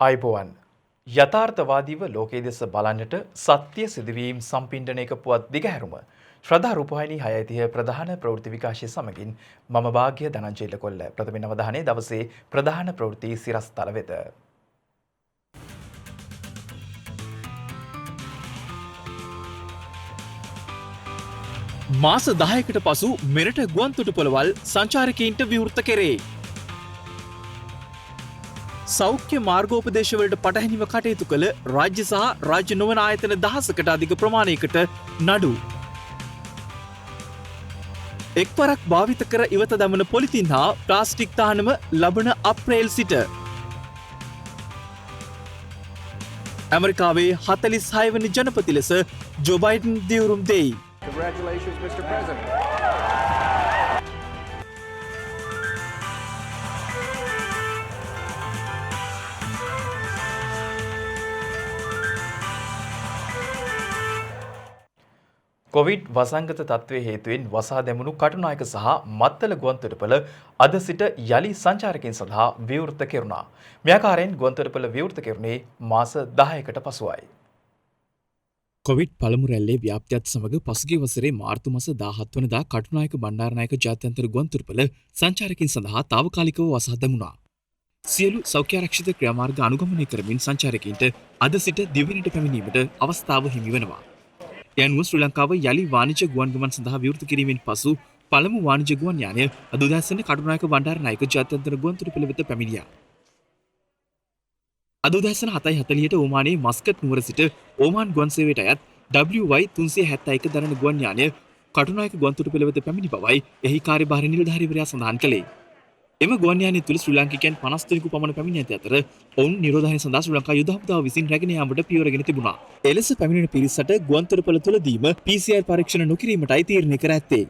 අයිබෝවන් යථාර්ථවාදීව ලෝකයේ දෙස බලන්නට සත්‍ය සිදුවීම් සම්පින්ඩනයක පුවත් දිගහැරුම ශ්‍රද්ධා රූපවාහිනී 6:30 ප්‍රධාන ප්‍රවෘත්ති විකාශය සමගින් මම වාග්ය ධනංජය ලකොල්ල ප්‍රථම අවධානයේ දවසේ ප්‍රධාන ප්‍රවෘත්ති සිරස්තල වෙත. මාස 10කට පසු මෙරට ගුවන්තොටුපළවල් සංචාරකයින්ට විවෘත කෙරේ. සෞඛ්‍ය මාර්ගෝපදේශවලට පටහැනිව කටයුතු කළ රාජ්‍ය සහ රාජ්‍ය නොවන ආයතන දහසකට අධික ප්‍රමාණයකට නඩු. එක්වරක් භාවිත කර ඉවත දමන පොලිතින් හා ප්ලාස්ටික් තහනම ලබන අප්‍රේල් සිට. ඇමරිකාවේ 46 වනි ජනපති ලෙස ජෝ බයිඩන් දිවුරුම් දෙයි. Congratulations, Mr. President. කොවිඩ් වසංගත තත්ත්වයේ හේතුවෙන් වසා දැමුණු කටුනායක සහ මත්තල ගුවන්තොටුපළ අද සිට යලි සංචාරකයන් සඳහා විවෘත කෙරුණා. මේ ආකාරයෙන් ගුවන්තොටුපළ විවෘත කෙරුණේ මාස 10කට පසුවයි. කොවිඩ් පළමු රැල්ලේ ව්‍යාප්තියත් සමග පසුගිය වසරේ මාර්තු මාස 17 වනදා කටුනායක බණ්ඩාරනායක ජාත්‍යන්තර ගුවන්තොටුපළ සංචාරකයන් සඳහා తాවකාලිකව වසා දැමුණා. සියලු සෞඛ්‍ය ආරක්ෂිත ක්‍රියාමාර්ග අනුගමනය කරමින් සංචාරකයන්ට අද සිට දිවයිනට පැමිණීමට අවස්ථාව හිමි වෙනවා. ඒ අනුව ශ්‍රී ලංකාව යලි වාණිජ්‍ය ගුවන් ගමන් සඳහා විවෘත කිරීමෙන් පසු පළමු වාණිජ්‍ය ගුවන් යානය අද උදෑසන කටුනායක බණ්ඩාරනායක ජාත්‍යන්තර ගුවන්තොටුපළ වෙත පැමිණියා. අද උදෑසන 7:40ට ඕමානයේ මස්කට් නුවර සිට ඕමාන් ගුවන් සේවයට අයත් WY371 දරන ගුවන් යානය කටුනායක ගුවන්තොටුපළ වෙත පැමිණි බවයි එහි කාර්යභාර නිලධාරීවරයා සඳහන් කළේ. එම ගුවන් යානය තුළ ශ්‍රී ලාංකිකයන් 50 දෙනෙකු පමණ පැමිණ ඇති අතර ඔවුන් නිරෝධායන සඳහා ශ්‍රී ලංකා යුද හමුදාව විසින් රැගෙන යාමට පියවරගෙන තිබුණා. එලෙස පැමිණෙන පිරිසට ගුවන්තොටුපළ තුළදීම PCR පරීක්ෂණ නොකිරීමටයි තීරණය කර ඇත්තේ.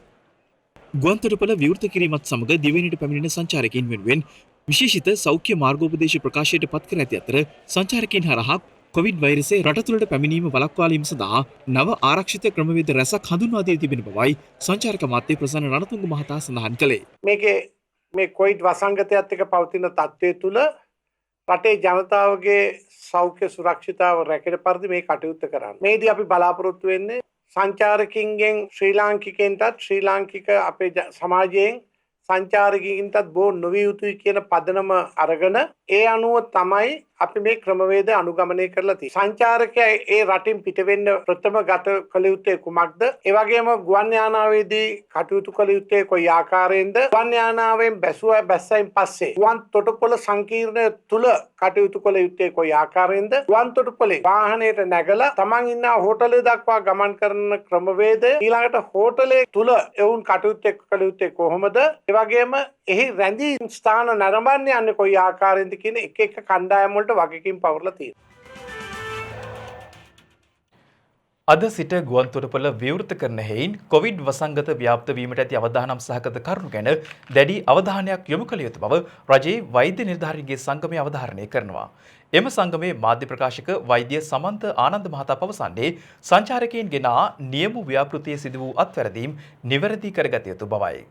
ගුවන්තොටුපළ විවෘත කිරීමත් සමග දිවයිනට පැමිණෙන සංචාරකයන් වෙනුවෙන් විශේෂිත සෞඛ්‍ය මාර්ගෝපදේශ ප්‍රකාශයට පත් කර ඇති අතර සංචාරකයන් හරහා කොවිඩ් වෛරසය රට තුළට පැමිණීම වළක්වාලීම සඳහා නව ආරක්ෂිත ක්‍රමවේද රැසක් හඳුන්වා දී තිබෙන බවයි සංචාරක අමාත්‍ය ප්‍රසන්න රණතුංග මහතා සඳහන් කළේ. මේ කොවිඩ් වසංගතයත් එක්ක පවතින තත්ත්වය තුළ රටේ ජනතාවගේ සෞඛ්‍ය සුරක්ෂිතාව රැකෙන පරිදි මේ කටයුත්ත කරන්න. මේදී අපි බලාපොරොත්තු වෙන්නේ සංචාරකින්ගෙන් ශ්‍රී ලාංකිකයන්ටත් ශ්‍රී ලාංකික අපේ සමාජයෙන් සංචාරකින්ටත් බෝ නොවිය යුතුයි කියන පදනම අරගෙන ඒ අනුව තමයි අපි මේ ක්‍රමවේද අනුගමනය කරලා තියෙන්නේ. සංචාරකයා ඒ රටින් පිට වෙන්න ප්‍රථම ගත කළ යුත්තේ කුමක්ද? ඒ වගේම ගුවන් යානාවේදී කටයුතු කළ යුත්තේ කොයි ආකාරයෙන්ද? ගුවන් යානාවෙන් බැස්සයින් පස්සේ ගුවන් තොටුපළ සංකීර්ණය තුල කටයුතු කළ යුත්තේ කොයි ආකාරයෙන්ද? ගුවන් තොටුපළේ වාහනයට නැගලා තමන් ඉන්න හෝටලය දක්වා ගමන් කරන ක්‍රමවේදය ඊළඟට හෝටලේ තුල එවුන් කටයුතු කළ යුත්තේ කොහොමද? ඒ වගේම එහි රැඳී ස්ථාන නරඹන්න යන්නේ කොයි ආකාරයෙන්ද කියන එක එක කණ්ඩායම් වලට වගකීම් පවරලා තියෙනවා. අද සිට ගුවන්තොටුපළ විවෘත කරන හේයින් කොවිඩ් වසංගත ව්‍යාප්ත වීමට ඇති අවදානම් සහගත කරුණු ගැන දැඩි අවධානයක් යොමු කළ යුතු බව රජයේ වෛද්‍ය නිලධාරීන්ගේ සංගමය අවධාරණය කරනවා. එම සංගමේ මාධ්‍ය ප්‍රකාශක වෛද්‍ය සමන්ත ආනන්ද මහතා පවසන්නේ සංචාරකයන් ගෙනා නියම ව්‍යාපෘතියේ සිදු වූ අත්වැරදීම් නිවැරදි කරගත යුතු බවයි.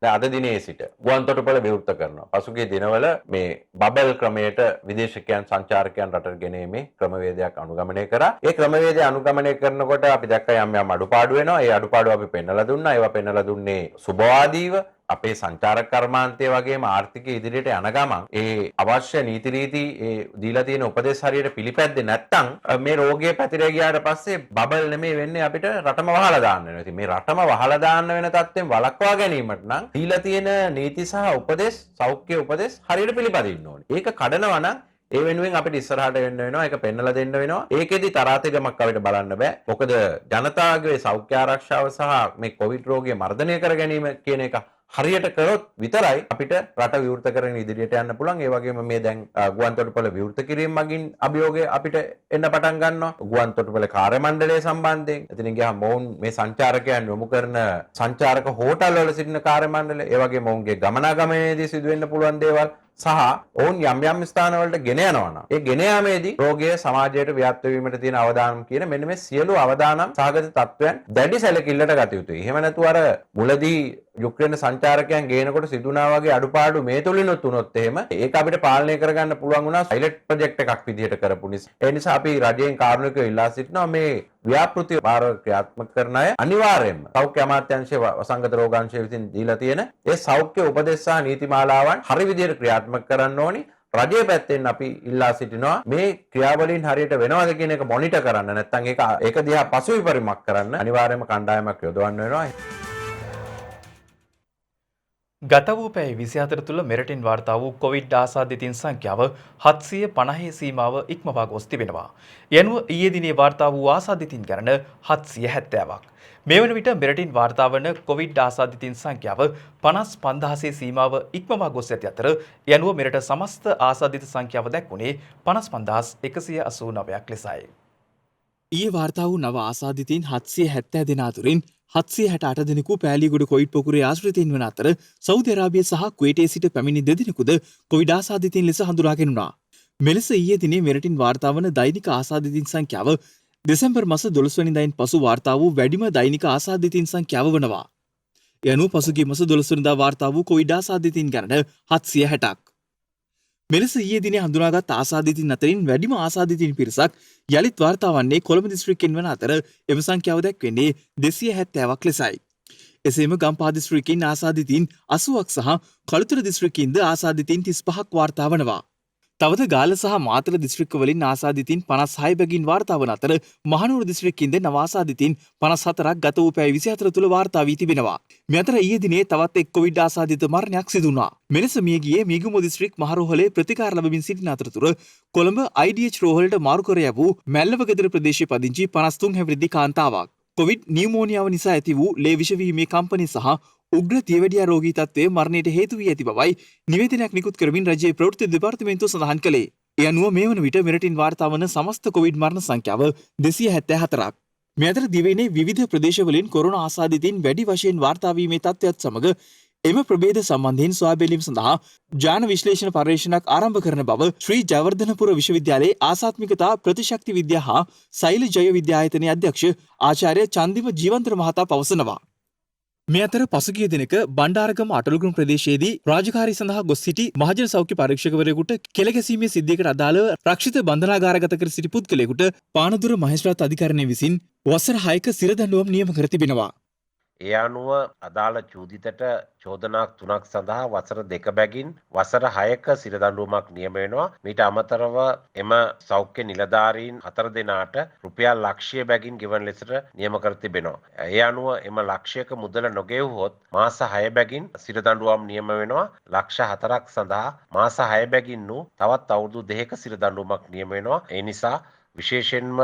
අද දිනේ සිට ගුවන්තොටුපළ විවෘත කරනවා. පසුගිය දිනවල මේ බබල් ක්‍රමයට විදේශිකයන් සංචාරකයන් රටට ගෙනීමේ ක්‍රමවේදයක් අනුගමනය කරා. ඒ ක්‍රමවේදය අනුගමනය කරනකොට අපි දැක්ක යම් අඩුපාඩු වෙනවා. ඒ අඩුපාඩු අපි පෙන්නලා දුන්නා. ඒවා පෙන්නලා දුන්නේ සුබවාදීව අපේ සංචාරක කර්මාන්තය වගේම ආර්ථිකය ඉදිරියට යන ගමන් ඒ අවශ්‍ය නීති රීති ඒ දීලා තියෙන උපදෙස් හරියට පිළිපැද්දේ නැත්නම් මේ රෝගය පැතිර ගියාට පස්සේ බබල් නෙමෙයි වෙන්නේ අපිට රටම වහලා දාන්න වෙනවා. ඉතින් මේ රටම වහලා දාන්න වෙන තත්ත්වෙන් වළක්වා ගැනීමට නම් දීලා තියෙන නීති සහ උපදෙස් සෞඛ්‍ය උපදෙස් හරියට පිළිපදින්න ඕනේ. ඒක කඩනවා නම් ඒ වෙනුවෙන් අපිට ඉස්සරහට වෙන්න වෙනවා. ඒක පෙන්නලා දෙන්න වෙනවා. ඒකෙදි තරාතිරමක් අපිට බලන්න බෑ. මොකද ජනතාවගේ සෞඛ්‍ය ආරක්ෂාව සහ මේ කොවිඩ් රෝගය මර්ධනය කර ගැනීම කියන එක හරියට කරොත් විතරයි අපිට රට විවෘත කරගෙන ඉදිරියට යන්න පුළුවන්. ඒ වගේම මේ දැන් ගුවන්තොටුපළ විවෘත කිරීම මගින් අභියෝගය අපිට එන්න පටන් ගන්නවා. ගුවන්තොටුපළ කාර්ය මණ්ඩලය සම්බන්ධයෙන්. එතනින් ගියාම මොවුන් මේ සංචාරකයන් යොමු කරන සංචාරක හෝටල් වල සිටින කාර්ය මණ්ඩලය, ඒ වගේම මොවුන්ගේ ගමනාගමනයේදී සිදුවෙන්න පුළුවන් දේවල් සහ ඔවුන් යම් ස්ථානවලට ගෙන යනවා නම් ඒ ගෙන යාමේදී රෝගය සමාජයට ව්‍යාප්ත වීමට තියෙන අවදානම් කියන මෙන්න මේ සියලු අවදානම් සහගත තත්ත්වයන් දැඩි සැලකිල්ලට ගත යුතුයි. එහෙම නැතුව අර මුලදී යුක්‍රේන සංචාරකයන් ගේනකොට සිදුනා වගේ අඩුපාඩු මේ තුලිනුත් උනොත් එහෙම ඒක අපිට පාලනය කරගන්න පුළුවන් වුණා පයිලට් ප්‍රොජෙක්ට් එකක් විදිහට කරපු නිසා. ඒ නිසා අපි රජයෙන් කාරුණිකව ඉල්ලා සිටිනවා මේ ව්‍යාපෘති භාර ක්‍රියාත්මක කරන අය අනිවාර්යයෙන්ම සෞඛ්‍ය අමාත්‍යාංශයේ වසංගත රෝගාංශය විසින් දීලා තියෙන ඒ සෞඛ්‍ය උපදෙස් සහ නීතිමාලාවන් හරි විදිහට ක්‍රියාත්මක කරන්න ඕනි. රජයේ පැත්තෙන් අපි ඉල්ලා සිටිනවා මේ ක්‍රියාවලින් හරියට වෙනවද කියන එක මොනිටර් කරන්න නැත්නම් ඒක දිහා පසුවිපරිමක් කරන්න අනිවාර්යයෙන්ම කණ්ඩායමක් යොදවන්න වෙනවා. ගත වූ පැය 24 තුළ මෙරටින් වාර්තා වූ කොවිඩ් ආසාදිතින් සංඛ්‍යාව 750 සීමාව ඉක්මවා ගොස් තිබෙනවා. යනුව ඊයේ දිනේ වාර්තා වූ ආසාදිතින් ගණන 770ක්. මේ වන විට මෙරටින් වාර්තා වන කොවිඩ් ආසාදිතින් සංඛ්‍යාව 55000 සීමාව ඉක්මවා ගොස් ඇති අතර යනුව මෙරට සමස්ත ආසාදිත සංඛ්‍යාව දැක්වුණේ 55189ක් ලෙසයි. ඊයේ වාර්තා වූ නව ආසාදිතයින් 770 දෙනා අතරින් 768 දෙනෙකු පෑලියගොඩ කොවිඩ් පොකුරේ ආශ්‍රිතයින් වන අතර සෞදි අරාබිය සහ කුවේටයේ සිට පැමිණි දෙදෙනෙකුද කොවිඩ් ආසාදිතයින් ලෙස හඳුනාගෙන උනා. මෙලෙස ඊයේ දිනේ මෙරටින් වාර්තා වන දෛනික ආසාදිතයින් සංඛ්‍යාව දෙසැම්බර් මාස 12 වෙනිදායින් පසු වාර්තා වූ වැඩිම දෛනික ආසාදිතයින් සංඛ්‍යාව වනවා. යනුව පසුගිය මාස 12 වෙනිදා වාර්තා වූ කොවිඩ් ආසාදිතයින් ගණන 760ක්. මෙලෙස ඊයේ දිනේ හඳුනාගත් ආසාදිතයින් අතරින් වැඩිම ආසාදිතයින් පිරිසක් යලිත් වාර්තා වන්නේ කොළඹ දිස්ත්‍රික්කයෙන් වන අතර එම සංඛ්‍යාව දැක්වෙන්නේ 270ක් ලෙසයි. එසේම ගම්පහ දිස්ත්‍රික්කයෙන් ආසාදිතයින් 80ක් සහ කළුතර දිස්ත්‍රික්කයෙන්ද ආසාදිතයින් 35ක් වාර්තා වනවා. තවද ගාල්ල සහ මාතර දිස්ත්‍රික්කවලින් ආසාදිතයින් 56 බැගින් වාර්තා වන අතර මහනුවර දිස්ත්‍රික්කයෙන්ද නව ආසාදිතයින් 54ක් ගත වූ පැය 24 තුළ වාර්තා වී තිබෙනවා. මේ අතර ඊයේ දිනේ තවත් එක් කොවිඩ් ආසාදිත මරණයක් සිදු වුණා. මෙලෙස මිය ගියේ මීගමුව දිස්ත්‍රික් මහරෝහලේ ප්‍රතිකාර ලැබමින් සිටින අතරතුර කොළඹ IDH රෝහලට මාරු කර යවූ මැල්ලවගෙදර ප්‍රදේශයේ පදිංචි 53 හැවිරිදි කාන්තාවක්. කොවිඩ් නියුමෝනියාව නිසා ඇති වූ ලේ විෂවීමේ කම්පනය සහ උග්‍ර තියවැඩියා රෝගී තත්ත්වය මරණයට හේතු වී ඇති බවයි නිවේදනයක් නිකුත් කරමින් රජයේ ප්‍රවෘත්ති දෙපාර්තමේන්තුව සඳහන් කළේ. ඒ අනුව මේ වන විට මෙරටින් වාර්තා වන සමස්ත කොවිඩ් මරණ සංඛ්‍යාව 274ක්. මේ අතර දිවයිනේ විවිධ ප්‍රදේශවලින් කොරෝනා ආසාදිතයින් වැඩි වශයෙන් වාර්තා වීමේ තත්ත්වයත් සමග එම ප්‍රභේද සම්බන්ධයෙන් සොයා බැලීම සඳහා ජාන විශ්ලේෂණ පර්යේෂණයක් ආරම්භ කරන බව ශ්‍රී ජයවර්ධනපුර විශ්වවිද්‍යාලයේ ආසාත්මිකතා ප්‍රතිශක්ති විද්‍යා හා සෛල ජය විද්‍යායතනයේ අධ්‍යක්ෂ ආචාර්ය චන්දිම ජීවන්තර මහතා පවසනවා. මේ අතර පසුගිය දිනක බණ්ඩාරගම අටලුගුණ ප්‍රදේශයේදී රාජකාරී සඳහා ගොස් සිටි මහජන සෞඛ්‍ය පරීක්ෂකවරයෙකුට කෙල ගැසීමේ සිද්ධියකට අදාළව රක්ෂිත බන්ධනාගාරගත කර සිටි පුද්ගලයෙකුට පානදුර මහේස්ත්‍රාත් අධිකරණය විසින් වසර 6ක සිරදඬුවම් නියම කර තිබෙනවා. ඒ අනුව අදාළ චූදිතට චෝදනා 3ක් සඳහා වසර 2 බැගින් වසර 6ක සිරදඬුවමක් නියම වෙනවා. මීට අමතරව එම සෞඛ්‍ය නිලධාරීන් 4 දෙනාට රුපියල් ලක්ෂය බැගින් ගෙවන ලෙසට නියම කර තිබෙනවා. ඒ අනුව එම ලක්ෂයක මුදල නොගෙවුවොත් මාස 6 බැගින් සිරදඬුවම් නියම වෙනවා. ලක්ෂ 4ක් සඳහා මාස 6 බැගින් වූ තවත් අවුරුදු 2ක සිරදඬුවමක් නියම වෙනවා. ඒ නිසා විශේෂයෙන්ම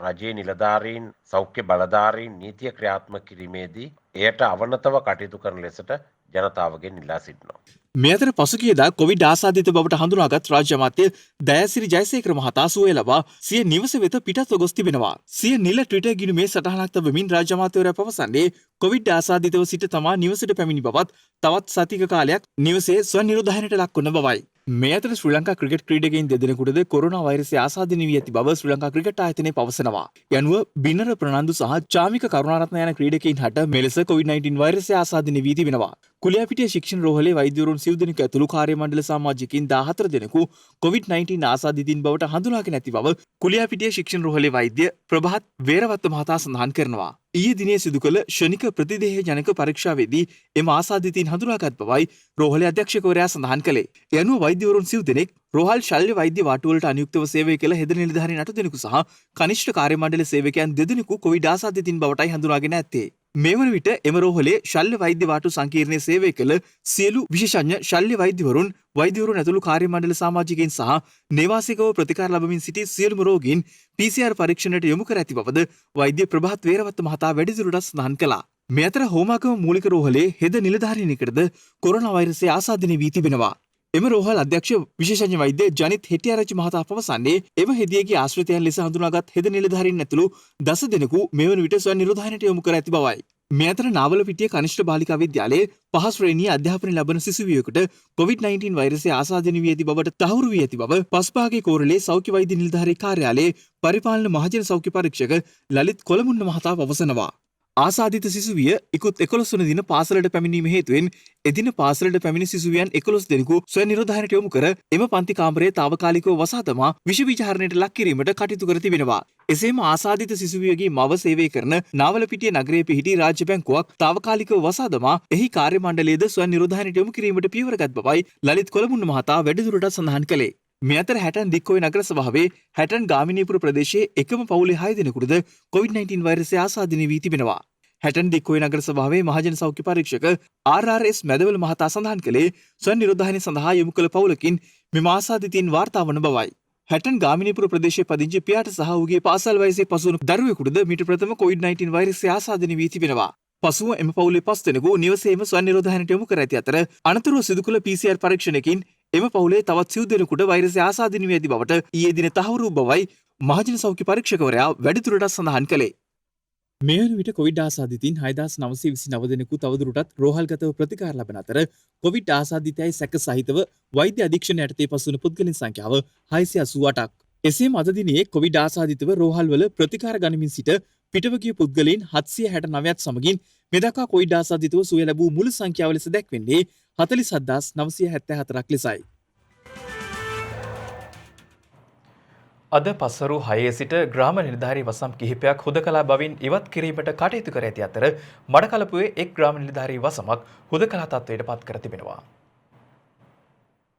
රජයේ නිලධාරීන් සෞඛ්‍ය බලධාරීන් නීතිය ක්‍රියාත්මක කිරීමේදී එයට අවනතව කටයුතු කරන ලෙසට ජනතාවගෙන් ඉල්ලා සිටිනවා. මේ අතර පසුගියදා කොවිඩ් ආසාදිත බවට හඳුනාගත් රාජ්‍ය අමාත්‍ය දයාසිරි ජයසේකර මහතා සුවය ලබා සිය නිවස වෙත පිටත්ව ගොස් තිබෙනවා. සිය නිල ට්විටර් ගිණුමේ සටහනක් තබමින් රාජ්‍ය අමාත්‍යවරයා පවසන්නේ කොවිඩ් ආසාදිතව සිට තමා නිවසට පැමිණි බවත් තවත් සතික කාලයක් නිවසේ ස්වනිරෝධායනයට ලක්වන බවයි. මේ අතර ශ්‍රී ලංකා ක්‍රිකට් ක්‍රීඩකයින් දෙදෙනෙකුටද කොරෝනා වෛරසය ආසාදිත වී ඇති බව ශ්‍රී ලංකා ක්‍රිකට් ආයතනය පවසනවා. යනුව බිනර ප්‍රනාන්දු සහ චාමික කරුණාරත්න යන ක්‍රීඩකයින් හට මෙලෙස COVID-19 වෛරසය ආසාදිත වී තිබෙනවා. කුලියාපිටිය ශික්ෂණ රෝහලේ වෛද්‍යවරුන් සිව් දෙනෙකු ඇතුළු කාර්ය මණ්ඩල සමාජිකින් 14 දෙනෙකු COVID-19 ආසාදිතින් බවට හඳුනාගෙන ඇති බව කුලියාපිටිය ශික්ෂණ රෝහලේ වෛද්‍ය ප්‍රභාත් වේරවත්ත මහතා සඳහන් කරනවා. ඊයේ දිනේ සිදු කළ ෂණික ප්‍රතිදේහ ජනක පරීක්ෂාවේදී එම ආසාදිතයින් හඳුනාගත් බවයි රෝහලේ අධ්‍යක්ෂකවරයා සඳහන් කළේ. ඒ අනුව වෛද්‍යවරුන් සිව් දෙනෙක් රෝහල් ශල්‍ය වෛද්‍ය වාටුවලට අනියුක්තව සේවය කළ හෙද නිලධාරීන් 8 දෙනෙකු සහ කනිෂ්ඨ කාර්ය මණ්ඩල සේවකයන් 2 දෙනෙකු කොවිඩ් ආසාදිතින් බවටයි හඳුනාගෙන ඇත්තේ. මේ වන විට එම රෝහලේ ශල්‍ය වෛද්‍ය වාටු සංකීර්ණයේ සේවය කළ සියලු විශේෂඥ ශල්‍ය වෛද්‍යවරුන් ඇතුළු කාර්ය මණ්ඩල සමාජිකයින් සහ නේවාසිකව ප්‍රතිකාර ලබමින් සිටි සියලුම රෝගීන් PCR පරීක්ෂණයට යොමු කර ඇති බවද වෛද්‍ය ප්‍රභාත් වේරවත්ත මහතා වැඩිදුරටත් සඳහන් කළා. මේ අතර හෝමාගම මූලික රෝහලේ හෙද නිලධාරීනෙකුටද කොරෝනා වෛරසය ආසාදනය වී තිබෙනවා. එම රෝහල් අධ්‍යක්ෂ විශේෂඥ වෛද්‍ය ජනිත් හෙටිආරච්චි මහතා පවසන්නේ එම හෙදියගේ ආශ්‍රිතයන් ලෙස හඳුනාගත් හෙද නිලධාරීන් ඇතුළු 10 දෙනෙකු මෙවන විට ස්වනිරෝධායනයට යොමු කර ඇති බවයි. මේ අතර නාවලපිටිය කනිෂ්ඨ බාලිකා විද්‍යාලයේ 5 ශ්‍රේණියේ අධ්‍යාපනය ලබන සිසුවියෙකුට COVID-19 වෛරසය ආසාදනය වී ඇති බවට තහවුරු වී ඇති බව පස්පාගේ කෝරළේ සෞඛ්‍ය වෛද්‍ය නිලධාරී කාර්යාලයේ පරිපාලන මහජන සෞඛ්‍ය පරීක්ෂක ලලිත් කොළමුන්න මහතා පවසනවා. ආසාදිත සිසුවිය ඉකුත් 11 වන දින පාසලට පැමිණීම හේතුවෙන් එදින පාසලට පැමිණි සිසුවියන් 11 දෙනෙකු ස්වයං නිරෝධායනයට යොමු කර එම පන්ති කාමරයේ తాවකාලිකව වසා දමා විෂ බීජ හරණයට ලක් කිරීමට කටයුතු කර තිබෙනවා. එසේම ආසාදිත සිසුවියගේ මව සේවය කරන නාවලපිටිය නගරයේ පිහිටි රාජ්‍ය බැංකුවක් తాවකාලිකව වසා දමා එහි කාර්ය මණ්ඩලයේද ස්වයං නිරෝධායනයට යොමු කිරීමට පියවරගත් බවයි ලලිත් කොළමුන්න මහතා වැඩිදුරටත් සඳහන් කළේ. මේ අතර හැටන් දික්කොයි නගර සභාවේ හැටන් ගාමිණීපුර ප්‍රදේශයේ එකම පවුලේ 6 දෙනෙකුටද COVID-19 වෛරසය ආසාදිත වී තිබෙනවා. හැටන් දික්කොයි නගර සභාවේ මහජන සෞඛ්‍ය පරීක්ෂක RRS මැදවල මහතා සඳහන් කළේ ස්වයං නිරෝධායනය සඳහා යොමු කළ පවුලකින් මෙම ආසාදිතයින් වාර්තා වන බවයි. හැටන් ගාමිණීපුර ප්‍රදේශයේ පදිංචි පියාට සහ ඔහුගේ පාසල් වයසේ පසු වුණු දරුවෙකුටද මීට ප්‍රථම COVID-19 වෛරසය ආසාදිත වී තිබෙනවා. පසුව එම පවුලේ 5 දෙනෙකු නිවසේම ස්වයං නිරෝධායනයට යොමු කර ඇති අතර අනතුරුව සිදු කළ PCR පරීක්ෂණයකින් එම පවුලේ තවත් සිව් දෙනෙකුට වෛරසය ආසාදිත වී ඇති බවට ඊයේ දින තහවුරු වූ බවයි මහජන සෞඛ්‍ය පරීක්ෂකවරයා වැඩිදුරටත් සඳහන් කළේ. මේ වන විට කොවිඩ් ආසාදිතින් 6929 දෙනෙකු තවදුරටත් රෝහල්ගතව ප්‍රතිකාර ලබන අතර කොවිඩ් ආසාදිතයයි සැක සහිතව වෛද්‍ය අධීක්ෂණය යටතේ පසුවන පුද්ගලයන් සංඛ්‍යාව 688ක්. එසේම අද දිනේ කොවිඩ් ආසාදිතව රෝහල්වල ප්‍රතිකාර ගනිමින් සිට පිටව ගිය පුද්ගලයන් 769ක් සමගින් මෙදක්වා කොවිඩ් ආසාදිතව සුවය ලැබූ මුළු සංඛ්‍යාව ලෙස දැක්වෙන්නේ 47974ක් ලෙසයි. අද පසරු 6 සිට ග්‍රාම නිලධාරී වසම් කිහිපයක් හුදකලා බවින් ඉවත් කිරීමට කටයුතු කර ඇති අතර මඩකලපුවේ එක් ග්‍රාම නිලධාරී වසමක් හුදකලා තත්ත්වයට පත් කර තිබෙනවා.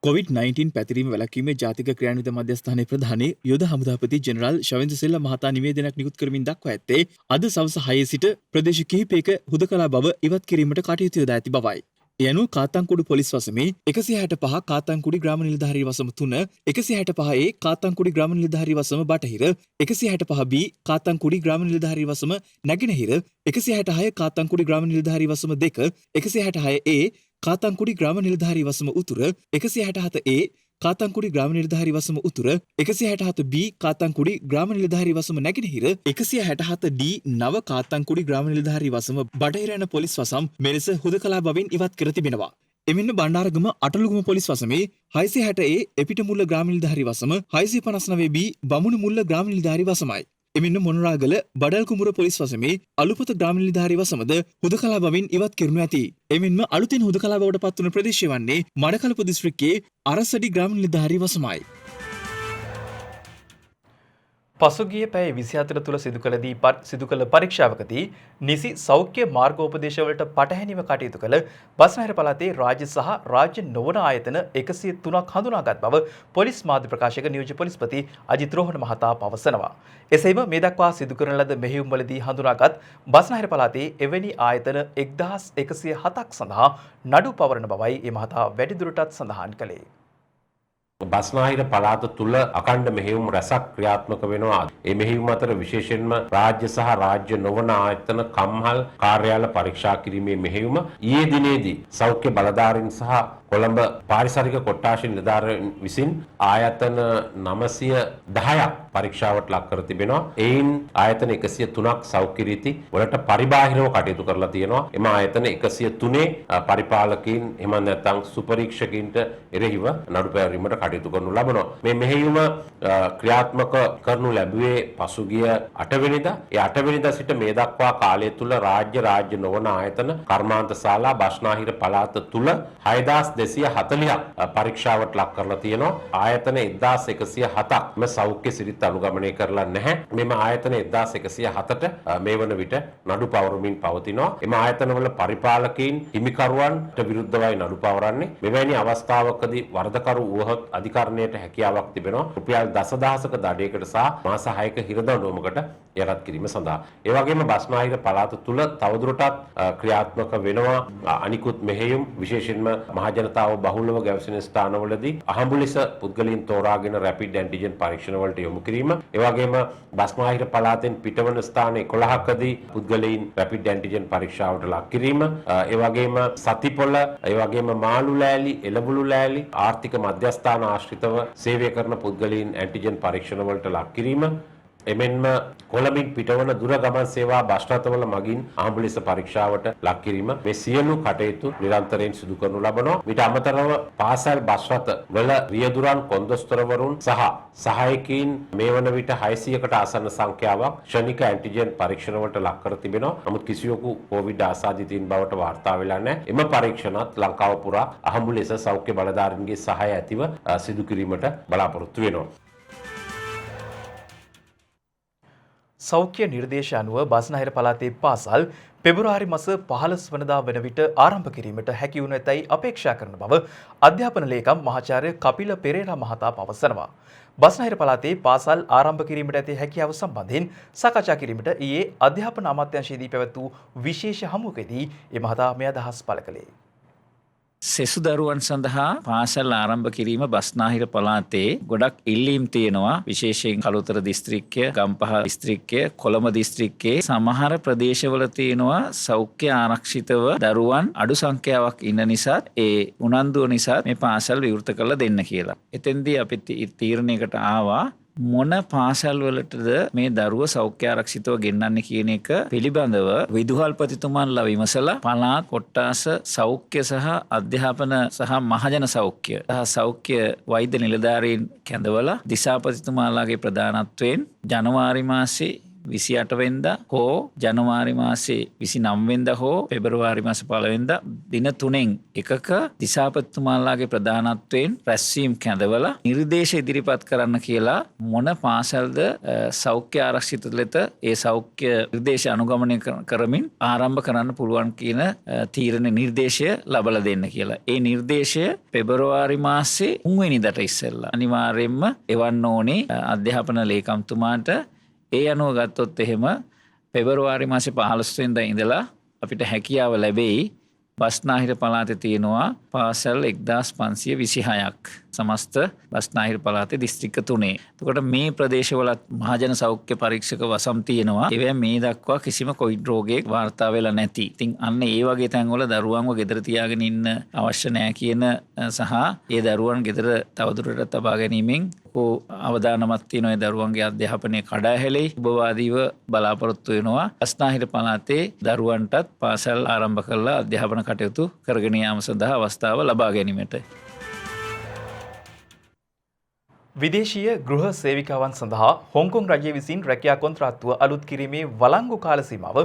COVID-19 පැතිරීම වැළැක්වීමේ ජාතික ක්‍රියාන්විත මධ්‍යස්ථානයේ ප්‍රධානී යුද හමුදාපති ජෙනරාල් ශවෙන්ද්‍ර සිල්වා මහතා නිවේදනයක් නිකුත් කරමින් දක්වා ඇත්තේ අද සවස 6 සිට ප්‍රදේශ කිහිපයක හුදකලා බව ඉවත් කිරීමට කටයුතු යොදා ඇති බවයි. ඒ අනුව කාතන්කුඩු පොලිස් වසමේ 165 කාතන්කුඩි ග්‍රාම නිලධාරී වසම 3, 165 A කාතන්කුඩි ග්‍රාම නිලධාරී වසම බටහිර, 165 B කාතන්කුඩි ග්‍රාම නිලධාරී වසම නැගෙනහිර, 166 කාතන්කුඩි ග්‍රාම නිලධාරී වසම 2, 166 A කාතන්කුඩි ග්‍රාම නිලධාරී වසම උතුර, 167 A කාතන්කුඩි ග්‍රාම නිලධාරී වසම උතුර, 167 B කාතන්කුඩි ග්‍රාම නිලධාරී වසම නැගෙනහිර, 167 D නව කාතන්කුඩි ග්‍රාම නිලධාරී වසම බටහිර යන පොලිස් වසම් මෙලෙස හුදකලා බවින් ඉවත් කර තිබෙනවා. එමෙන්න බණ්ඩාරගම අටලුගම පොලිස් වසමේ 660 A එපිට මුල්ල ග්‍රාම නිලධාරී වසම, 659 B බමුණු මුල්ල ග්‍රාම නිලධාරී වසමයි. එමෙන්න මොනරාගල බඩල් කුඹුර පොලිස් වසමේ අලුපත ග්‍රාම නිලධාරී වසමද හුදකලා බවින් ඉවත් කරනු ඇති. එමෙන්ම අලුතෙන් හුදකලා බවට පත්වන ප්‍රදේශය වන්නේ මඩකලපු දිස්ත්‍රික්කයේ අරසඩි ග්‍රාම නිලධාරී වසමයි. පසුගිය පැය 24 තුළ සිදු කළ පරීක්ෂාවකදී නිසි සෞඛ්‍ය මාර්ගෝපදේශවලට පටහැනිව කටයුතු කළ බස්නාහිර පළාතේ රාජ්‍ය සහ රාජ්‍ය නොවන ආයතන 103ක් හඳුනාගත් බව පොලිස් මාධ්‍ය ප්‍රකාශක නියෝජ්‍ය පොලිස්පති අජිත් රෝහණ මහතා පවසනවා. එසේම මේ දක්වා සිදු කරන ලද මෙහෙයුම්වලදී හඳුනාගත් බස්නාහිර පළාතේ එවැනි ආයතන 1107ක් සඳහා නඩු පවරන බවයි ඒ මහතා වැඩිදුරටත් සඳහන් කළේ. බස්නාහිර පළාත තුල අඛණ්ඩ මෙහෙයුම් රැසක් ක්‍රියාත්මක වෙනවා. ඒ මෙහෙයුම් අතර විශේෂයෙන්ම රාජ්‍ය සහ රාජ්‍ය නොවන ආයතන කම්හල් කාර්යාල පරීක්ෂා කිරීමේ මෙහෙයුම ඊයේ දිනේදී සෞඛ්‍ය බලධාරීන් සහ කොළඹ පාරිසරික කොට්ටාශ නිලධාරීන් විසින් ආයතන 910ක් පරීක්ෂාවට ලක් කර තිබෙනවා. එයින් ආයතන 103ක් සෞඛ්‍ය රීති වලට පරිබාහිරව කටයුතු කරලා තියෙනවා. එම ආයතන 103 පරිපාලකයින් එහෙම නැත්නම් සුපරීක්ෂකින්ට එරෙහිව නඩු පැවරීමට කටයුතු කරනු ලබනවා. මේ මෙහෙයුම ක්‍රියාත්මක කරනු ලැබුවේ පසුගිය 8 වෙනිදා. ඒ 8 වෙනිදා සිට මේ දක්වා කාලය තුල රාජ්‍ය නොවන ආයතන කර්මාන්ත ශාලා බස්නාහිර පළාත තුල 6240ක් පරීක්ෂාවට ලක් කරලා තියෙනවා. ආයතන 1107ක් මේ සෞඛ්‍ය සිරිත් අනුගමනය කරලා නැහැ. මෙම ආයතන 1107ට මේ වන විට නඩු පවරමින් පවතිනවා. එම ආයතනවල පරිපාලකයින් හිමිකරුවන්ට විරුද්ධවයි නඩු පවරන්නේ. මෙවැනි අවස්ථාවකදී වරදකරු වුවහොත් අධිකරණයට හැකියාවක් තිබෙනවා. රුපියල් දසදහසක දඩයකට සහ මාස 6ක හිරදඬුවමකට යටත් කිරීම සඳහා. ඒ වගේම බස්නාහිර පළාත තුල තවදුරටත් ක්‍රියාත්මක වෙනවා අනිකුත් මෙහෙයුම් විශේෂයෙන්ම මහජනතාව බහුලව ගැවසෙන ස්ථානවලදී අහඹු ලෙස පුද්ගලයන් තෝරාගෙන රැපිඩ් ඇන්ටිජන් පරීක්ෂණ වලට යොමු කිරීම. ඒ වගේම බස්නාහිර පළාතෙන් පිටවන ස්ථාන 11කදී පුද්ගලයන් රැපිඩ් ඇන්ටිජන් පරීක්ෂාවට ලක් කිරීම. ඒ වගේම සතිපොළ, ඒ වගේම මාළු ලෑලි, එළවලු ලෑලි ආර්ථික මධ්‍යස්ථාන ආශ්‍රිතව සේවය කරන පුද්ගලයන් ඇන්ටිජන් පරීක්ෂණ වලට ලක් කිරීම. එමෙන්ම කොළඹින් පිටවන දුර ගමන් සේවා බස් රථවල මගින් ආම්බු ලෙස පරීක්ෂාවට ලක් කිරීම මේ සියලු කටයුතු නිරන්තරයෙන් සිදු කරනු ලබනවා. ඊට අමතරව පාසල් බස් රථ වල රියදුරන් කොන්දොස්තරවරුන් සහ සහායකයින් මේ වන විට 600කට ආසන්න සංඛ්‍යාවක් ක්ෂණික ඇන්ටිජන් පරීක්ෂණ වලට ලක් කර තිබෙනවා. නමුත් කිසිවෙකු කොවිඩ් ආසාදිතයින් බවට වාර්තා වෙලා නැහැ. එම පරීක්ෂණත් ලංකාව පුරා අහඹු ලෙස සෞඛ්‍ය බලධාරීන්ගේ සහාය ඇතිව සිදු කිරීමට බලාපොරොත්තු වෙනවා. සෞඛ්‍ය නිර්දේශ අනුව බස්නාහිර පළාතේ පාසල් පෙබරවාරි මාස 15 වනදා වන විට ආරම්භ කිරීමට හැකි වනු ඇතැයි අපේක්ෂා කරන බව අධ්‍යාපන ලේකම් මහාචාර්ය කපිල පෙරේරා මහතා පවසනවා. බස්නාහිර පළාතේ පාසල් ආරම්භ කිරීමට ඇති හැකියාව සම්බන්ධයෙන් සාකච්ඡා කිරීමට ඊයේ අධ්‍යාපන අමාත්‍යාංශයේදී පැවැත් වූ විශේෂ හමුවකදී මේ මහතා මේ අදහස් පළ කළේ. සෙසු දරුවන් සඳහා පාසල් ආරම්භ කිරීම බස්නාහිර පළාතේ ගොඩක් ඉල්ලීම් තියෙනවා. විශේෂයෙන් කළුතර දිස්ත්‍රික්කය, ගම්පහ දිස්ත්‍රික්කය, කොළඹ දිස්ත්‍රික්කයේ සමහර ප්‍රදේශවල තියෙනවා සෞඛ්‍ය ආරක්ෂිතව දරුවන් අඩු සංඛ්‍යාවක් ඉන්න නිසා ඒ උනන්දුව නිසා මේ පාසල් විවෘත කරලා දෙන්න කියලා. එතෙන්දී අපි තීරණයකට ආවා මොන පාසල් වලටද මේ දරුව සෞඛ්‍ය ආරක්ෂිතව ගෙන්නන්නේ කියන එක පිළිබඳව විදුහල්පතිතුමන්ලා විමසලා පළාත් කොට්ටාස සෞඛ්‍ය සහ අධ්‍යාපන සහ මහජන සෞඛ්‍ය සහ සෞඛ්‍ය වෛද්‍ය නිලධාරීන් කැඳවලා දිසාපතිතුමාලාගේ ප්‍රධානත්වයෙන් ජනවාරි මාසේ 28 වෙනිදා හෝ ජනවාරි මාසේ 29 වෙනිදා හෝ පෙබරවාරි මාසේ 1 වෙනිදා දින 3න් එකක දිසාපතිතුමාලාගේ ප්‍රධානත්වයෙන් රැස්වීම් කැඳවලා නිර්දේශ ඉදිරිපත් කරන්න කියලා මොන පාසල්ද සෞඛ්‍ය ආරක්ෂිත ලෙස ඒ සෞඛ්‍ය නිර්දේශ අනුගමනය කරමින් ආරම්භ කරන්න පුළුවන් කියන තීරණ නිර්දේශය ලබලා දෙන්න කියලා. ඒ නිර්දේශය පෙබරවාරි මාසේ 3 වෙනිදාට ඉස්සෙල්ලා අනිවාර්යයෙන්ම එවන්න ඕනේ අධ්‍යාපන ලේකම්තුමාට. ඒ අනුව ගත්තොත් එහෙම පෙබරවාරි මාසේ 15 වෙනිදා ඉඳලා අපිට හැකියාව ලැබෙයි බස්නාහිර පළාතේ තියෙනවා පාසල් 1526ක් සමස්ත බස්නාහිර පළාතේ දිස්ත්‍රික්ක 3. එතකොට මේ ප්‍රදේශවලත් මහජන සෞඛ්‍ය පරීක්ෂක වසම් තියෙනවා. ඒවැ මේ දක්වා කිසිම කොවිඩ් රෝගයක් වාර්තා වෙලා නැති. ඉතින් අන්න ඒ වගේ තැන්වල දරුවන්ව ගෙදර තියාගෙන ඉන්න අවශ්‍ය නැහැ කියන සහ ඒ දරුවන් ගෙදර තවදුරටත් තබා ගැනීමෙන් අවදානමක් තියෙනවා. ඒ දරුවන්ගේ අධ්‍යාපනය කඩා හැලෙයි. උපවාදීව බලාපොරොත්තු වෙනවා බස්නාහිර පළාතේ දරුවන්ටත් පාසල් ආරම්භ කරලා අධ්‍යාපන කටයුතු කරගෙන යාම සඳහා අවස්ථාව ලබා ගැනීමට. විදේශීය ගෘහ සේවිකාවන් සඳහා හොංකොං රජය විසින් රැකියා කොන්ත්‍රාත්තුව අලුත් කිරීමේ වළංගු කාල සීමාව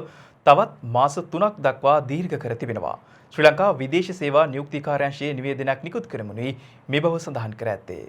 තවත් මාස 3ක් දක්වා දීර්ඝ කර තිබෙනවා. ශ්‍රී ලංකා විදේශ සේවා නියුක්ති කාර්යාංශයේ නිවේදනයක් නිකුත් කරමුණුයි මේ බව සඳහන් කර ඇත්තේ.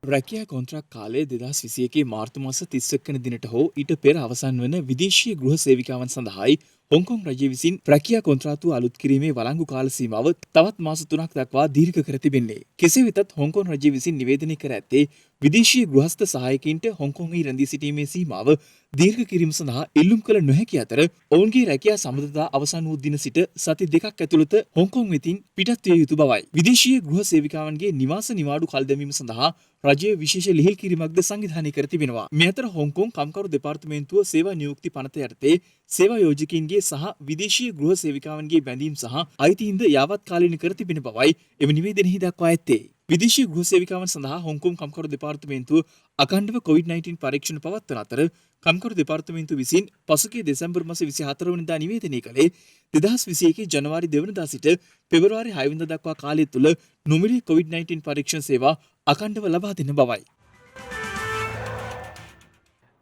රැකියා කොන්ත්‍රාත් කාලය 2021 මාර්තු මාස 31 වන දිනට හෝ ඊට පෙර අවසන් වන විදේශීය ගෘහ සේවිකාවන් සඳහායි හොංකොං රජය විසින් රැකියා කොන්ත්‍රාත්තුව අලුත් කිරීමේ වළංගු කාල සීමාව තවත් මාස 3ක් දක්වා දීර්ඝ කර තිබෙන්නේ. කෙසේ වෙතත් හොංකොං රජය විසින් නිවේදනය කර ඇත්තේ විදේශීය ගෘහස්ත සහායකයින්ට හොංකොංෙහි රැඳී සිටීමේ සීමාව දීර්ඝ කිරීම සඳහා ඉල්ලුම් කළ නොහැකි අතර ඔවුන්ගේ රැකියා සම්බන්ධතා අවසන් වූ දින සිට සති 2ක් ඇතුළත හොංකොං වෙතින් පිටත් විය යුතු බවයි. විදේශීය ගෘහ සේවිකාවන්ගේ නිවාස නිවාඩු කල් දැමීම සඳහා රජය විශේෂ ලිහිල් කිරීමක්ද සංවිධානය කර තිබෙනවා. මේ අතර හොංකොං කම්කරු දෙපාර්තමේන්තුව සේවා නියුක්ති පනත යටතේ සේවා යෝජකයින්ගේ සහ විදේශීය ගෘහ සේවිකාවන්ගේ බැඳීම් සහ අයිතීන්ද යාවත් කාලීන කර තිබෙන බවයි එම නිවේදනයෙහි දක්වා ඇත්තේ. විදේශීය ගෘහ සේවිකාවන් සඳහා හොංකොං කම්කරු දෙපාර්තමේන්තුව අඛණ්ඩව COVID-19 පරීක්ෂණ පවත්වන අතර කම්කරු දෙපාර්තමේන්තුව විසින් පසුගිය දෙසැම්බර් මාස 24 වෙනිදා නිවේදනය කළේ 2021 ජනවාරි 2 වෙනිදා සිට පෙබරවාරි 6 වෙනිදා දක්වා කාලය තුල නොමිලේ COVID-19 පරීක්ෂණ සේවා අඛණ්ඩව ලබා දෙන බවයි.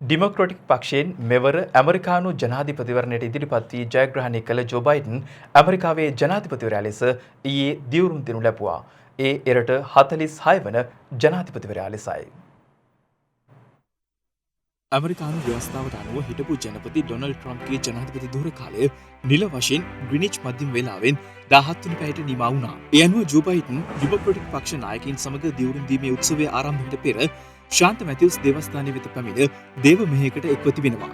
ඩෙමොක්‍රැටික් පක්ෂයෙන් මෙවර ඇමරිකානු ජනාධිපතිවරණයට ඉදිරිපත් වී ජයග්‍රහණය කළ ජෝ බයිඩන් ඇමරිකාවේ ජනාධිපතිවරයා ලෙස ඊයේ දිවුරුම් දෙනු ලැබුවා. ඒ එරට 46 වන ජනාධිපතිවරයා ලෙසයි. ඇමරිකානු ව්‍යවස්ථාවට අනුව හිටපු ජනපති ඩොනල්ඩ් ට්‍රම්ප්ගේ ජනාධිපති ධූර කාලය නිල වශයෙන් ග්‍රීනිච් මධ්‍යම වේලාවෙන් 17 වෙනි පැයට නිමා වුණා. ඒ අනුව ජෝ බයිඩන් ඩෙමොක්‍රැටික් පක්ෂ නායකයින් සමග දිවුරුම් දීමේ උත්සවයේ ආරම්භයට පෙර ශාන්ත මැතිව්ස් දේවස්ථානයේ වෙත පැමිණ දේව මෙහෙයකට එක්ව තිබෙනවා.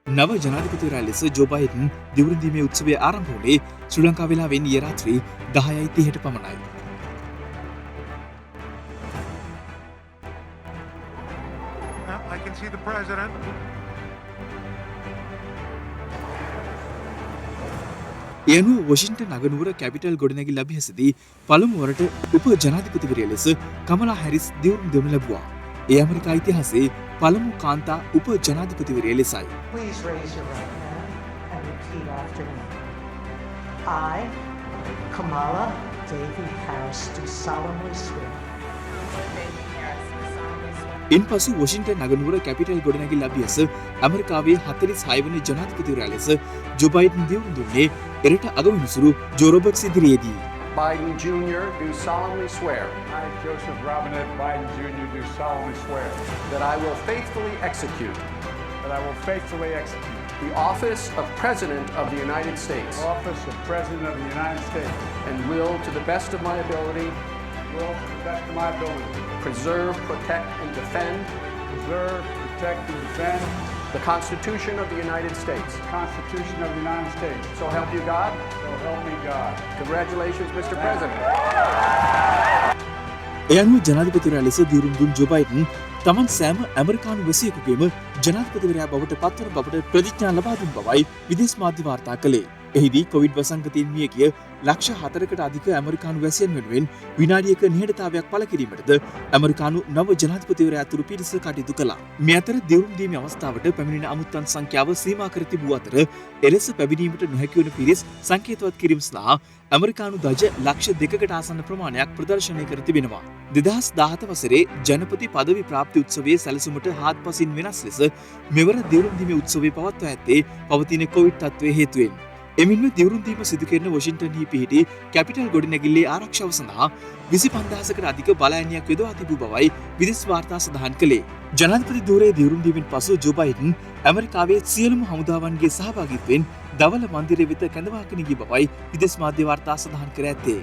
නව ජනාධිපතිවරයා ලෙස ජෝ බයිඩන් දිවුරුම් දීමේ උත්සවයේ ආරම්භ වුණේ ශ්‍රී ලංකා වේලාවෙන් ඊයේ රාත්‍රී 10:30ට පමණයි. I can see the president. ඒ අනුව වොෂින්ටන් නගනුවර කැපිටල් ගොඩනැගිල්ල අභ්‍යාසදී පළමු වරට උප ජනාධිපතිවරිය ලෙස කමලා හැරිස් දිවුරුම් දෙනු ලැබුවා. ඒ ඇමරිකා ඉතිහාසයේ පළමු කාන්තා උප ජනාධිපතිවරිය ලෙසයි. Please raise your right hand and repeat after me. I, Kamala Devi Harris, do solemnly swear. ඉන්පසු වොෂින්ටන් නගරනුවර කැපිටල් ගොඩනැගිල්ල අභියස ඇමරිකාවේ 46 වන ජනාධිපතිවරයා ලෙස ජෝ බයිඩන් දියුණු දුන්නේ එරට අගවිනිසුරු ජෝ රොබර්ට්ස් ඉදිරියේදී. Biden Jr. do solemnly swear I, Joseph Robinette Biden Jr., do solemnly swear that I will faithfully execute that I will faithfully execute the office of President of the United States the office of President of the United States, and will, to the best of my ability, will, to the best of my ability, preserve, protect, and defend preserve, protect, and defend the Constitution of the United States. the Constitution of the United States. So help you God. So help me God. Congratulations, Mr. President. ඒ අනුව ජනාධිපතිවරයා ලෙස දියුණු දුන් ජෝ Biden තමන් සෑම ඇමරිකානු වැසියෙකුගේම ජනාධිපතිවරයා බවට පත්වන බවට ප්‍රතිඥා ලබා දුන් බවයි විදේශ මාධ්‍ය වාර්තා කළේ. එහිදී කොවිඩ් වසංගතයෙන් මිය ගිය ලක්ෂ 4කට අධික ඇමරිකානු වැසියන් වෙනුවෙන් විනාඩියක නිහඬතාවයක් පළ කිරීමටද ඇමරිකානු නව ජනාධිපතිවරයා අතුරු පිරිස කටයුතු කළා. මේ අතර දියුණු දීමේ අවස්ථාවට පැමිණෙන අමුත්තන් සංඛ්‍යාව සීමා කර තිබූ අතර එලෙස පැමිණීමට නොහැකි වන පිරිස් සංකේතවත් කිරීම සඳහා ඇමරිකානු දජ ලක්ෂ 2කට ආසන්න ප්‍රමාණයක් ප්‍රදර්ශනය කර තිබෙනවා. 2017 වසරේ ජනපති පදවි ප්‍රාප්ති උත්සවයේ සැලසුමට හාත්පසින් වෙනස් ලෙස මෙවර දියුණු දීමේ උත්සවය පවත්වා ඇත්තේ පවතින කොවිඩ් තත්ත්වයේ හේතුවෙන්. එමින්ම දියුණු දීම සිදු කෙරෙන වොෂින්ටන්හි පිහිටි කැපිටල් ගොඩනැගිල්ලේ ආරක්ෂාව සඳහා 25000කට අධික බලඇණියක් යොදවා තිබූ බවයි විදේශ වාර්තා සඳහන් කළේ. ජනාධිපති ධූරයේ දියුණු දීමෙන් පසු ජෝ බයිඩන් ඇමරිකාවේ සියලුම හමුදාවන්ගේ සහභාගීත්වයෙන් දවල මන්දිරය වෙත කැඳවාගෙන ගිය බවයි විදේශ මාධ්‍ය වාර්තා සඳහන් කර ඇත්තේ.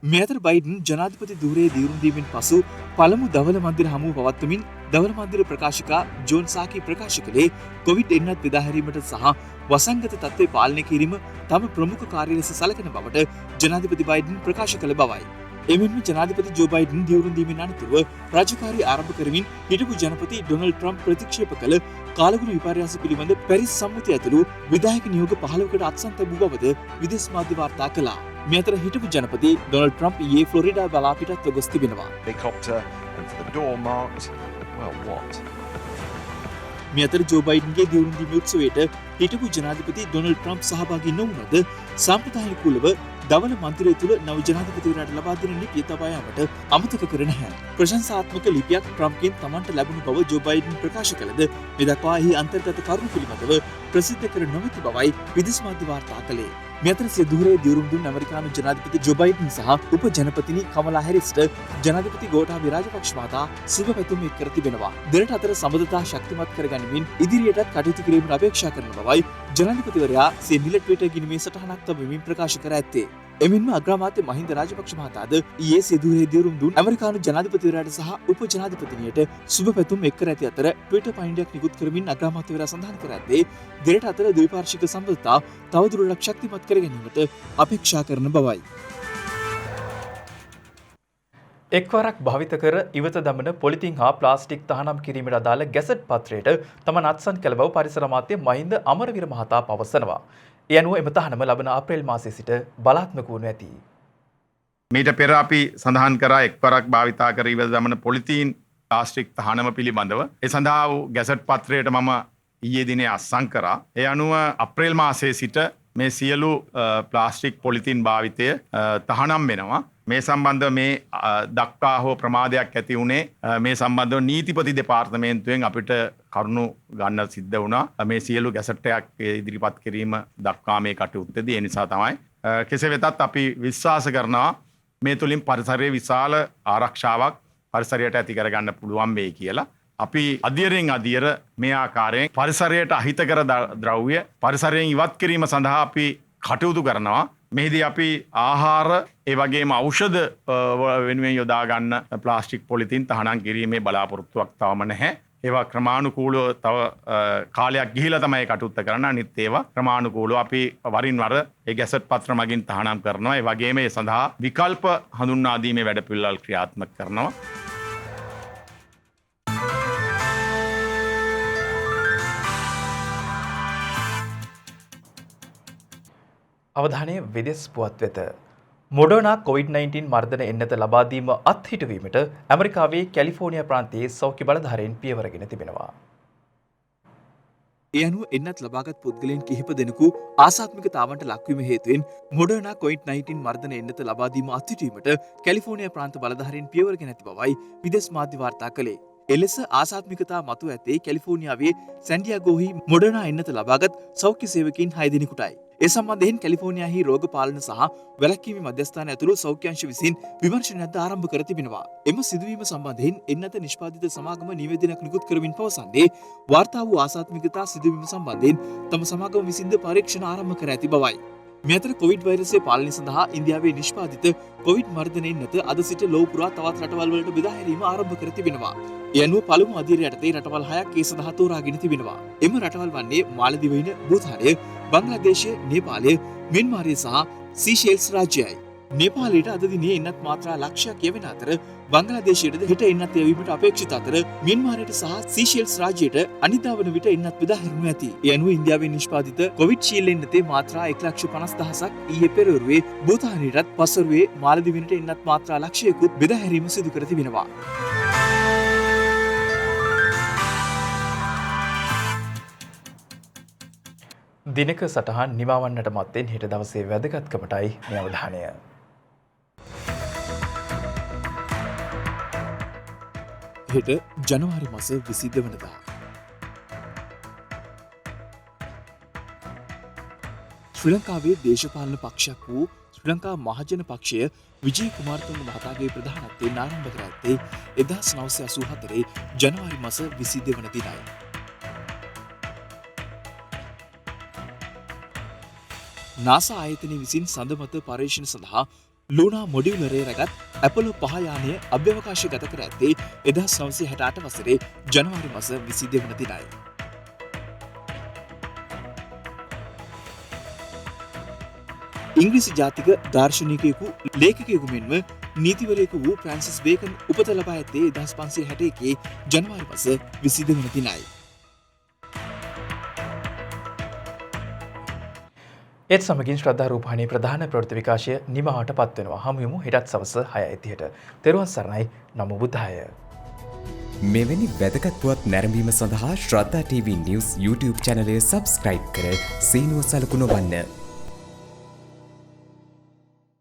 මේ අතර බයිඩන් ජනාධිපති ධූරයේ දියුණු දීමෙන් පසු පළමු දවල මන්දිර හමුව පවත්වමින් දවල මන්දිර ප්‍රකාශිකා ජෝන් සාකි ප්‍රකාශ කළේ කොවිඩ් එන්නත් බෙදා හැරීමට සහ වසංගත තත්ත්වය පාලනය කිරීම තම ප්‍රමුඛ කාර්ය ලෙස සැලකෙන බවට ජනාධිපති බයිඩන් ප්‍රකාශ කළ බවයි. එමෙන්ම ජනාධිපති ජෝ බයිඩන් දියුණු දීමෙන් අනතුරුව රාජකාරී ආරම්භ කරමින් හිටපු ජනපති ඩොනල්ඩ් ට්‍රම්ප් ප්‍රතික්ෂේප කළ කාලගුණ විපර්යාස පිළිබඳ පැරිස් සම්මුතිය ඇතුළු විධායක නියෝග 15කට අත්සන් තැබූ බවද විදේශ මාධ්‍ය වාර්තා කළා. මේ අතර හිටපු ජනපති ඩොනල්ඩ් ට්‍රම්ප් ඊයේ ෆ්ලොරිඩා බලා පිටත්ව ගොස් තිබෙනවා. මේ අතර ජෝ බයිඩන්ගේ දියුණු දීමේ උත්සවයට හිටපු ජනාධිපති ඩොනල්ඩ් ට්‍රම්ප් සහභාගී නොවුනද සාම්ප්‍රදායිකව දවල මන්දිරය තුළ නව ජනාධිපතිවරයාට ලබා දෙන ලිපිය තබා යාමට අමතක කර නැහැ. ප්‍රශංසාත්මක ලිපියක් ට්‍රම්ප්ගෙන් තමන්ට ලැබුණු බව ජෝ බයිඩන් ප්‍රකාශ කළද මේ දක්වා එහි අන්තර්ගත කරුණු පිළිබඳව ප්‍රසිද්ධ කර නොමැති බවයි විදේශ මාධ්‍ය වාර්තා කළේ. මේ අතර සිය ධූරයේ දියුණු දුන් ඇමරිකානු ජනාධිපති ජෝ බයිඩන් සහ උප ජනපතිනි කමලා හැරිස්ට ජනාධිපති ගෝඨාභය රාජපක්ෂ මහතා සුබ පැතුම් එක් කර තිබෙනවා. දෙරට අතර සබඳතා ශක්තිමත් කරගනිමින් ඉදිරියටත් කටයුතු කිරීමට අපේක්ෂා කරන බවයි ජනාධිපතිවරයා සිය නිල ට්විටර් ගිණුමේ සටහනක් තබමින් ප්‍රකාශ කර ඇත්තේ. එමෙන්ම අග්‍රාමාත්‍ය මහින්ද රාජපක්ෂ මහතාද ඊයේ සිය ධූරයේ දියුණු දුන් ඇමරිකානු ජනාධිපතිවරයාට සහ උප ජනාධිපතිනියට සුබ පැතුම් එක් කර ඇති අතර ට්විටර් පණිඩයක් නිකුත් කරමින් අග්‍රාමාත්‍යවරයා සඳහන් කර ඇත්තේ දෙරට අතර ද්විපාර්ශ්වික සම්බන්ධතා තවදුරටත් ශක්තිමත් කර ගැනීමට අපේක්ෂා කරන බවයි. එක්වරක් භාවිත කර ඉවත දමන පොලිතින් හා ප්ලාස්ටික් තහනම් කිරීමට අදාළ ගැසට් පත්‍රයට තමන් අත්සන් කළ බව පරිසර අමාත්‍ය මහින්ද අමරවීර මහතා පවසනවා. ඒ අනුව එම තහනම ලබන අප්‍රේල් මාසයේ සිට බලාත්මක වනු ඇති. මීට පෙර අපි සඳහන් කරා එක්වරක් භාවිතා කර ඉවත දමන පොලිතීන් ප්ලාස්ටික් තහනම පිළිබඳව ඒ සඳහා වූ ගැසට් පත්‍රයට මම ඊයේ දිනේ අත්සන් කරා. ඒ අනුව අප්‍රේල් මාසයේ සිට මේ සියලු ප්ලාස්ටික් පොලිතින් භාවිතය තහනම් වෙනවා. මේ සම්බන්ධව මේ දක්වා හෝ ප්‍රමාදයක් ඇති වුණේ මේ සම්බන්ධව නීතිපති දෙපාර්තමේන්තුවෙන් අපිට කරුණු ගන්න සිද්ධ වුණා. මේ සියලු ගැසට්ටයක් ඉදිරිපත් කිරීම දක්වා මේ කටයුත්තේදී ඒ නිසා තමයි කෙසේ වෙතත් අපි විශ්වාස කරනවා මේ තුලින් පරිසරයේ විශාල ආරක්ෂාවක් පරිසරයට ඇති කරගන්න පුළුවන් වෙයි කියලා. අපි අධියරෙන් අධියර මේ ආකාරයෙන් පරිසරයට අහිතකර ද්‍රව්‍ය පරිසරයෙන් ඉවත් කිරීම සඳහා අපි කටයුතු කරනවා. මෙහිදී අපි ආහාර ඒ වගේම ඖෂධ වෙනුවෙන් යොදා ගන්න ප්ලාස්ටික් පොලිතින් තහනම් කිරීමේ බලාපොරොත්තුවක් තවම නැහැ. ඒවා ක්‍රමානුකූලව තව කාලයක් ගිහිලා තමයි කටයුත්ත කරන්න. අනිත් ඒවා ක්‍රමානුකූලව අපි වරින් වර ඒ ගැසට් පත්‍ර මගින් තහනම් කරනවා. ඒ වගේම ඒ සඳහා විකල්ප හඳුන්වා දීමේ වැඩපිළිවෙළ ක්‍රියාත්මක කරනවා. අවධානය විදෙස් පුවත් වෙත. මොඩර්නා COVID-19 මර්ධන එන්නත ලබා දීම අත්හිටුවීමට ඇමරිකාවේ කැලිෆෝනියා ප්‍රාන්තයේ සෞඛ්‍ය බලධාරීන් පියවරගෙන තිබෙනවා. ඒ අනුව එන්නත් ලබාගත් පුද්ගලයන් කිහිප දෙනෙකු ආසාත්මිකතාවන්ට ලක්වීම හේතුවෙන් මොඩර්නා COVID-19 මර්ධන එන්නත ලබා දීම අත්හිටුවීමට කැලිෆෝනියා ප්‍රාන්ත බලධාරීන් පියවරගෙන ඇති බවයි විදේශ මාධ්‍ය වාර්තා කළේ. එලෙස ආසාත්මිකතා මතු ඇත්තේ කැලිෆෝනියාවේ සැන්ඩියාගෝහි මොඩර්නා එන්නත ලබාගත් සෞඛ්‍ය සේවකයින් 6 දෙනෙකුටයි. ඒ සම්බන්ධයෙන් කැලිෆෝනියාහි රෝග පාලන සහ වැළැක්වීමේ මධ්‍යස්ථාන ඇතුළු සෞඛ්‍ය අංශ විසින් විමර්ශනයක් ආරම්භ කර තිබෙනවා. එම සිදුවීම සම්බන්ධයෙන් එන්නත නිෂ්පාදිත සමාගම නිවේදනයක් නිකුත් කරමින් පවසන්නේ වාර්තා වූ ආසාත්මිකතා සිදුවීම සම්බන්ධයෙන් තම සමාගම විසින්ද පරීක්ෂණ ආරම්භ කර ඇති බවයි. මේ අතර කොවිඩ් වෛරසය පාලනය සඳහා ඉන්දියාවේ නිෂ්පාදිත කොවිඩ් මර්ධන එන්නත අද සිට ලොව පුරා තවත් රටවල් වලට බෙදා හැරීම ආරම්භ කර තිබෙනවා. ඒ අනුව පළමු අදියර යටතේ රටවල් 6ක් ඒ සඳහා තෝරාගෙන තිබෙනවා. එම රටවල් වන්නේ මාලදිවයින, බ්‍රතාන්‍ය, බංග්ලාදේශය, නේපාලය, මියන්මාරය සහ සීෂෙල්ස් රාජ්‍යයයි. නේපාලයට අද දිනේ එන්නත් මාත්‍රා ලක්ෂයක් යැවෙන අතර බංග්ලාදේශයටද හෙට එන්නත් යැවීමට අපේක්ෂිත අතර මියන්මාරයට සහ සීෂෙල්ස් රාජ්‍යයට අනිද්දා වන විට එන්නත් බෙදා හැරෙනු ඇති. ඒ අනුව ඉන්දියාවේ නිෂ්පාදිත කොවිඩ් ෂීල්ඩ් එන්නතේ මාත්‍රා 1,50,000ක් ඊයේ පෙරවරුවේ බ්‍රතාන්‍යයටත් පස්වරුවේ මාලදිවයිනට එන්නත් මාත්‍රා ලක්ෂයකුත් බෙදා හැරීම සිදු කර තිබෙනවා. දිනක සටහන් නිමවන්නට මත්තෙන් හෙට දවසේ වැදගත්කමටයි මේ අවධානය. හෙට ජනවාරි මාස 22 වනදා ශ්‍රී ලංකාවේ දේශපාලන පක්ෂයක් වූ ශ්‍රී ලංකා මහජන පක්ෂය විජේ කුමාරතුංග මහතාගේ ප්‍රධානත්වයෙන් ආරම්භ කර ඇත්තේ 1984 ජනවාරි මාස 22 වන දිනයි. නාසා ආයතනය විසින් සඳමත පර්යේෂණ සඳහා ලූනා මොඩියුලරේ රැගත් ඇපොලෝ 5 යානය අභ්‍යවකාශ ගත කර ඇත්තේ 1968 වසරේ ජනවාරි මාස 22 වන දිනයි. ඉංග්‍රීසි ජාතික දාර්ශනිකයෙකු ලේඛකයෙකු මෙන්ම නීතිවරයෙකු වූ ෆ්‍රැන්සිස් බේකන් උපත ලබා ඇත්තේ 1561 ජනවාරි මාස 22 වන දිනයි. ඒත් සමගින් ශ්‍රද්ධා රූපවාහිනී ප්‍රධාන ප්‍රවෘත්ති විකාශය නිමවට පත්වෙනවා. හමුවෙමු හෙටත් සවස 6:30ට. තෙරුවන් සරණයි. නමෝ බුද්ධාය. මෙවැනි වැදගත් පුවත් නැරඹීම සඳහා ශ්‍රද්ධා TV News YouTube channel එක subscribe කර සීනුව සලකුණ වන්න.